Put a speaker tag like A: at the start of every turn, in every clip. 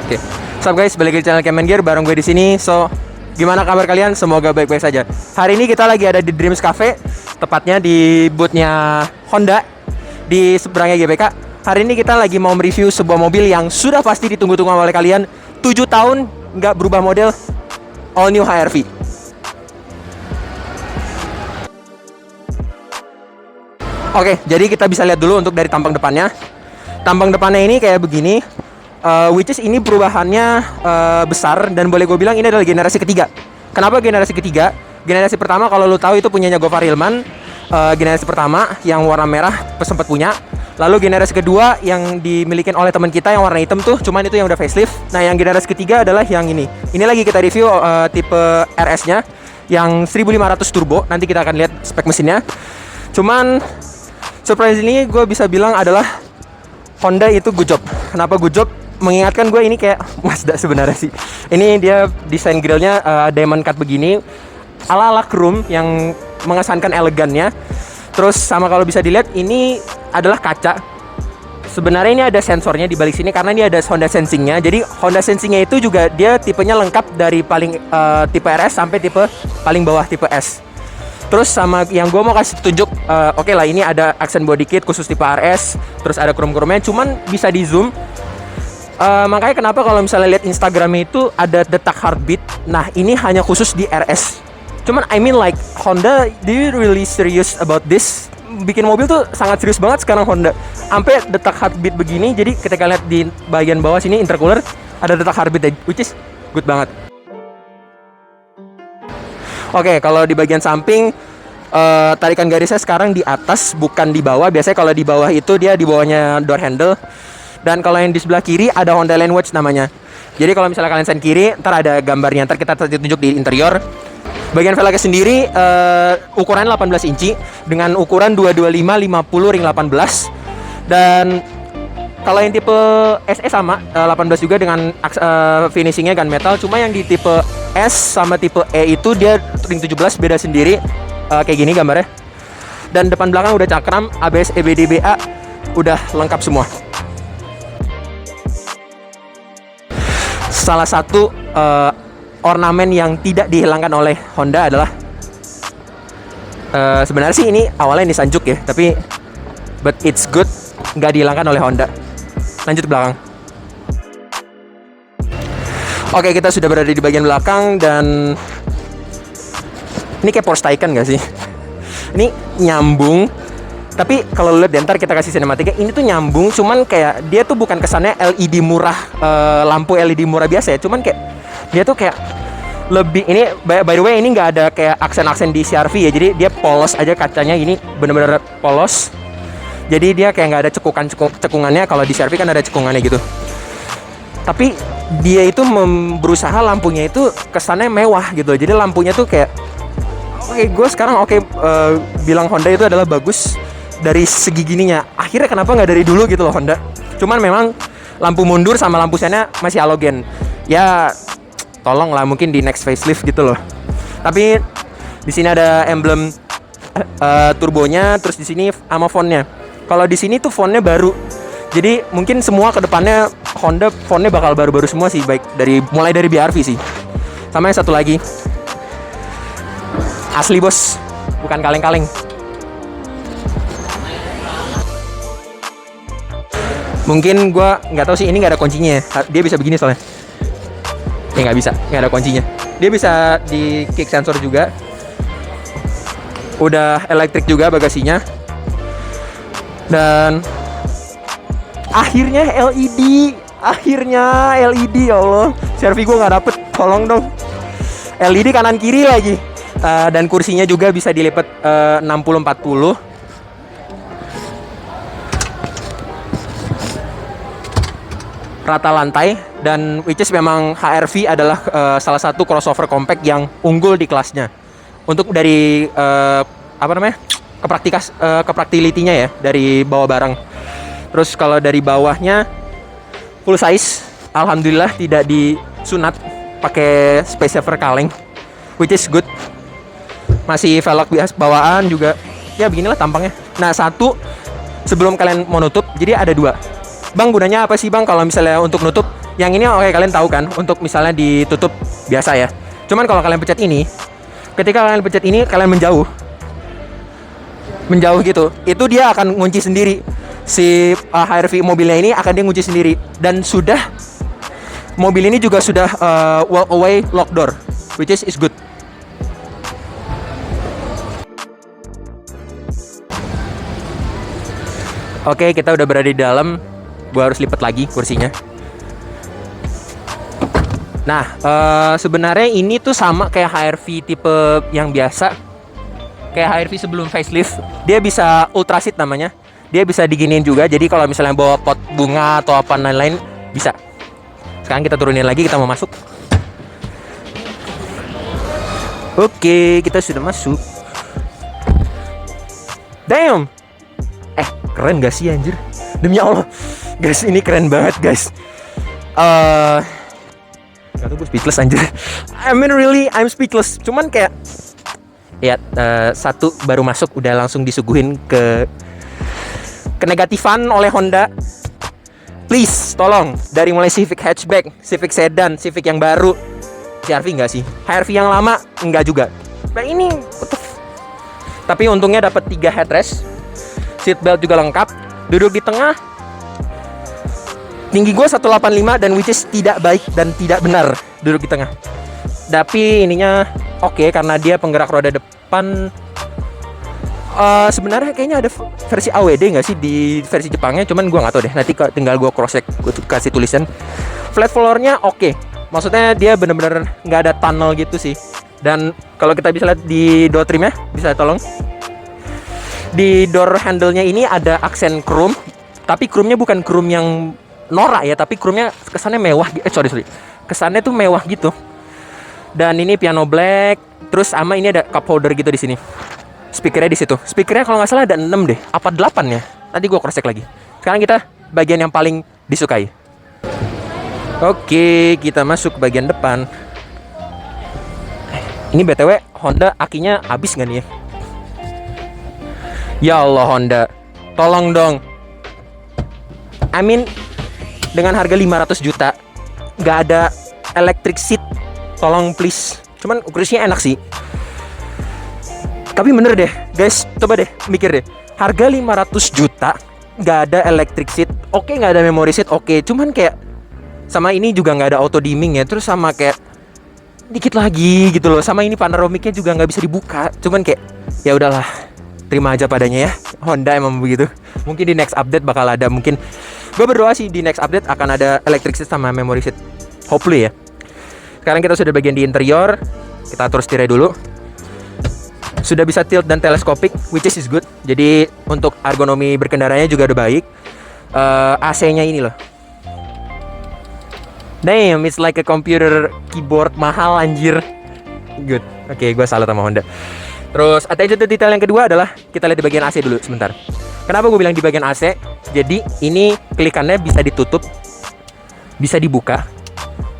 A: Oke. Sup guys, balik ke channel Kemen Gear bareng gue di sini. So, gimana kabar kalian? Semoga baik-baik saja. Hari ini kita lagi ada di Dreams Cafe, tepatnya di boothnya Honda di seberangnya GBK. Hari ini kita lagi mau mereview sebuah mobil yang sudah pasti ditunggu-tunggu oleh kalian. 7 tahun nggak berubah model, all new HR-V. Oke, jadi kita bisa lihat dulu untuk dari tampang depannya. Tampang depannya ini kayak begini. Which is ini perubahannya besar dan boleh gue bilang ini adalah generasi ketiga. Kenapa generasi ketiga? Generasi pertama kalau lo tahu itu punyanya Gofar Hilman. Generasi pertama yang warna merah sempat punya. Lalu generasi kedua yang dimiliki oleh teman kita yang warna hitam tuh, cuman itu yang udah facelift. Nah, yang generasi ketiga adalah yang ini. Ini lagi kita review tipe RS-nya yang 1500 turbo. Nanti kita akan lihat spek mesinnya. Cuman surprise ini gue bisa bilang adalah Honda itu good job. Kenapa good job? Mengingatkan gue ini kayak Mazda sebenarnya sih. Ini dia desain grillnya diamond cut begini, ala-ala chrome yang mengesankan elegannya. Terus sama kalau bisa dilihat ini adalah kaca. Sebenarnya ini ada sensornya di balik sini karena ini ada Honda Sensing-nya. Jadi Honda Sensing-nya itu juga dia tipenya lengkap dari paling tipe RS sampai tipe paling bawah tipe S. Terus sama yang gue mau kasih tunjuk, oke lah ini ada aksen body kit khusus tipe RS. Terus ada chrome-chrome-nya, cuman bisa di zoom. Makanya kenapa kalau misalnya lihat Instagramnya itu ada detak heartbeat. Nah ini hanya khusus di RS. Cuman I mean like Honda, do you really serious about this? Bikin mobil tuh sangat serius banget sekarang Honda. Sampai detak heartbeat begini. Jadi ketika lihat di bagian bawah sini intercooler ada detak heartbeat, which is good banget. Oke, kalau di bagian samping tarikan garisnya sekarang di atas bukan di bawah. Biasanya kalau di bawah itu dia di bawahnya door handle. Dan kalau yang di sebelah kiri ada Honda Lane Watch namanya. Jadi kalau misalnya kalian sen kiri, ntar ada gambarnya. Ntar kita tunjuk di interior. Bagian velgnya sendiri ukuran 18 inci dengan ukuran 225 50 ring 18. Dan kalau yang tipe SE sama 18 juga dengan finishingnya gunmetal. Cuma yang di tipe S sama tipe E itu dia ring 17 beda sendiri. Kayak gini gambarnya. Dan depan belakang udah cakram, ABS EBD BA udah lengkap semua. Salah satu ornamen yang tidak dihilangkan oleh Honda adalah sebenarnya sih ini awalnya ini Sanjuk ya, tapi but it's good nggak dihilangkan oleh Honda. Lanjut ke belakang. Oke, kita sudah berada di bagian belakang dan ini kayak Porsche Taycan nggak sih? Ini nyambung. Tapi kalau lihat ntar kita kasih sinematiknya, ini tuh nyambung, cuman kayak dia tuh bukan kesannya LED murah, lampu LED murah biasa ya, cuman kayak dia tuh kayak lebih ini by the way ini nggak ada kayak aksen-aksen di CR-V ya, jadi dia polos aja kacanya, ini bener-bener polos. Jadi dia kayak nggak ada cekungannya. Kalau di CR-V kan ada cekungannya gitu. Tapi dia itu berusaha lampunya itu kesannya mewah gitu. Jadi lampunya tuh kayak gue sekarang bilang Honda itu adalah bagus dari segi gininya. Akhirnya kenapa nggak dari dulu gitu loh Honda. Cuman memang lampu mundur sama lampu sennya masih halogen. Ya tolong lah mungkin di next facelift gitu loh. Tapi di sini ada emblem turbonya, terus di sini sama fontnya. Kalau di sini tuh fontnya baru. Jadi mungkin semua kedepannya Honda fontnya bakal baru-baru semua sih, baik dari mulai dari BR-V sih. Sama yang satu lagi. Asli bos, bukan kaleng-kaleng. Mungkin gue nggak tahu sih, ini nggak ada kuncinya. Dia bisa begini soalnya. Nggak bisa, nggak ada kuncinya. Dia bisa di kick sensor juga. Udah elektrik juga bagasinya. Dan akhirnya LED, ya Allah. CR-V gue nggak dapet, tolong dong. LED kanan kiri lagi. Dan kursinya juga bisa dilipat 60-40. Rata lantai, dan which is memang HR-V adalah salah satu crossover compact yang unggul di kelasnya. Untuk dari kepraktilitinya ya, dari bawa barang. Terus kalau dari bawahnya full size, alhamdulillah tidak disunat pakai space saver kaleng, which is good. Masih velg biasa bawaan juga. Ya beginilah tampangnya. Nah, satu sebelum kalian mau nutup, jadi ada dua. Bang, gunanya apa sih bang kalau misalnya untuk nutup? Yang ini oke, kalian tahu kan, untuk misalnya ditutup biasa ya. Cuman kalau kalian pencet ini, ketika kalian pencet ini, kalian menjauh gitu, itu dia akan ngunci sendiri. Si HRV mobilnya ini akan dia ngunci sendiri. Dan mobil ini juga sudah walk away lock door, which is good. Oke, kita udah berada di dalam. Gua harus lipat lagi kursinya. Nah, sebenarnya ini tuh sama kayak HRV tipe yang biasa. Kayak HRV sebelum facelift. Dia bisa ultra seat namanya. Dia bisa diginiin juga. Jadi kalau misalnya bawa pot bunga atau apa lain-lain bisa. Sekarang kita turunin lagi, kita mau masuk. Oke, kita sudah masuk. Damn. Keren gak sih anjir? Demi Allah, guys, ini keren banget guys. Gak tau, gue speechless anjir. I mean really, I'm speechless. Cuman kayak ya, satu baru masuk udah langsung disuguhin ke negatifan oleh Honda. Please, tolong, dari mulai Civic hatchback, Civic sedan, Civic yang baru, CR-V enggak sih? HRV yang lama enggak juga. Nah ini, tapi untungnya dapat 3 headrest. Seatbelt juga lengkap. Duduk di tengah. Tinggi gue 185 dan which is tidak baik dan tidak benar duduk di tengah. Tapi ininya oke, karena dia penggerak roda depan. Sebenarnya kayaknya ada versi AWD nggak sih di versi Jepangnya, cuman gue nggak tahu deh. Nanti tinggal gue cross check, gue kasih tulisan. Flat floornya oke. Maksudnya dia bener-bener nggak ada tunnel gitu sih. Dan kalau kita bisa lihat di door trimnya, bisa tolong. Di door handle-nya ini ada aksen chrome, tapi chrome-nya bukan chrome yang norak ya, tapi chrome-nya kesannya mewah. Sorry. Kesannya tuh mewah gitu. Dan ini piano black, terus sama ini ada cup holder gitu di sini. Speakernya di situ. Speakernya kalau nggak salah ada 6 deh, apa 8 ya? Nanti gue cross check lagi. Sekarang kita bagian yang paling disukai. Oke, kita masuk ke bagian depan. Ini BTW Honda akinya habis nggak nih ya? Ya Allah Honda, tolong dong. I mean, dengan harga 500 juta nggak ada electric seat, tolong please. Cuman kursinya enak sih. Tapi bener deh guys, coba deh mikir deh. Harga 500 juta nggak ada electric seat, oke, nggak ada memory seat, oke. Cuman kayak sama ini juga nggak ada auto dimming ya. Terus sama kayak dikit lagi gitu loh. Sama ini panoramiknya juga nggak bisa dibuka. Cuman kayak ya udahlah, terima aja padanya ya. Honda emang begitu. Mungkin di next update bakal ada. Mungkin gue berdoa sih di next update akan ada electric seat sama memory seat. Hopefully ya. Sekarang kita sudah bagian di interior. Kita atur setirnya dulu. Sudah bisa tilt dan teleskopik, which is good. Jadi untuk ergonomi berkendaranya juga udah baik. AC-nya ini loh. Damn, it's like a computer keyboard mahal anjir. Good. Oke, gue salut sama Honda. Terus attention to detail yang kedua adalah kita lihat di bagian AC dulu sebentar. Kenapa gue bilang di bagian AC? Jadi ini klikannya bisa ditutup, bisa dibuka,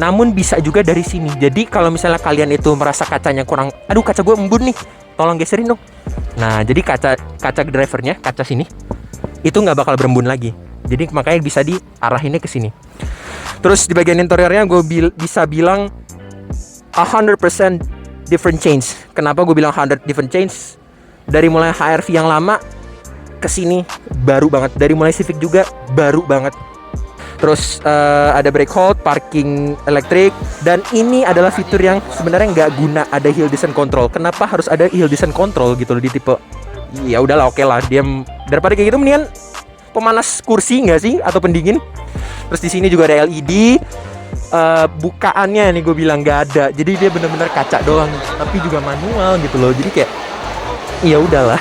A: namun bisa juga dari sini. Jadi kalau misalnya kalian itu merasa kacanya kurang, aduh kaca gue embun nih, tolong geserin dong. Nah jadi kaca drivernya, kaca sini itu nggak bakal berembun lagi. Jadi makanya bisa diarahinnya ke sini. Terus di bagian interiornya gue bisa bilang 100% different change. Kenapa gue bilang 100 different change? Dari mulai HRV yang lama ke sini baru banget. Dari mulai Civic juga baru banget. Terus ada brake hold, parking elektrik, dan ini adalah fitur yang sebenarnya nggak guna ada hill descent control. Kenapa harus ada hill descent control gitu loh di tipe? Ya udahlah, oke lah. Dia daripada kayak gitu mendingan pemanas kursi nggak sih atau pendingin. Terus di sini juga ada LED. Bukaannya nih gue bilang nggak ada, jadi dia bener-bener kaca doang, tapi juga manual gitu loh. Jadi kayak ya udahlah.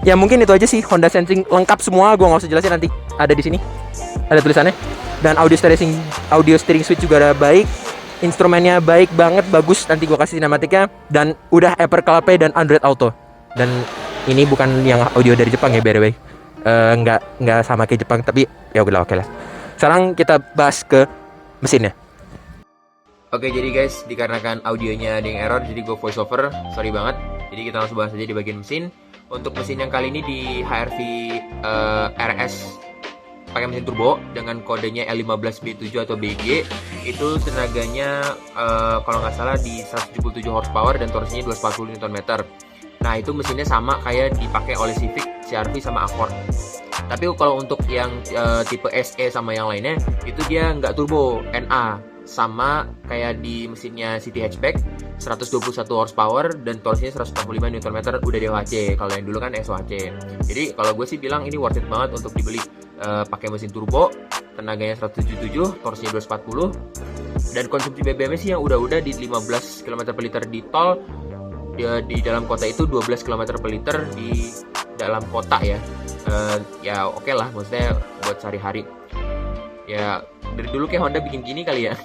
A: Ya mungkin itu aja sih, Honda Sensing lengkap semua. Gue nggak usah jelasin, nanti ada di sini, ada tulisannya. Dan audio steering switch juga ada baik, instrumennya baik banget, bagus. Nanti gue kasih sinematiknya. Dan udah Apple CarPlay dan Android Auto. Dan ini bukan yang audio dari Jepang ya, by the way. Nggak sama kayak Jepang, tapi ya udah oke lah. Sekarang kita bahas ke mesinnya. Oke, jadi guys, dikarenakan audionya ada yang error, jadi gue voice over, sorry banget. Jadi kita langsung bahas aja di bagian mesin. Untuk mesin yang kali ini di HRV RS
B: pakai mesin turbo dengan kodenya L15B7 atau BG. Itu tenaganya kalau nggak salah di 177 horsepower dan torsinya 240 Nm. Nah itu mesinnya sama kayak dipakai oleh Civic, CR-V sama Accord. Tapi kalau untuk yang tipe SE sama yang lainnya itu dia nggak turbo, NA, sama kayak di mesinnya City Hatchback, 121 horsepower dan torsinya 145 Nm udah DOHC. Kalau yang dulu kan SOHC. Jadi kalau gue sih bilang ini worth it banget untuk dibeli. Pakai mesin turbo, tenaganya 177, torsinya 240, dan konsumsi BBM sih yang udah di 15 km per liter di tol. Di dalam kota itu 12 km per liter di dalam kota ya. Ya oke lah, maksudnya buat sehari-hari. Ya dari dulu kayak Honda bikin gini kali ya.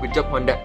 B: Good job Honda.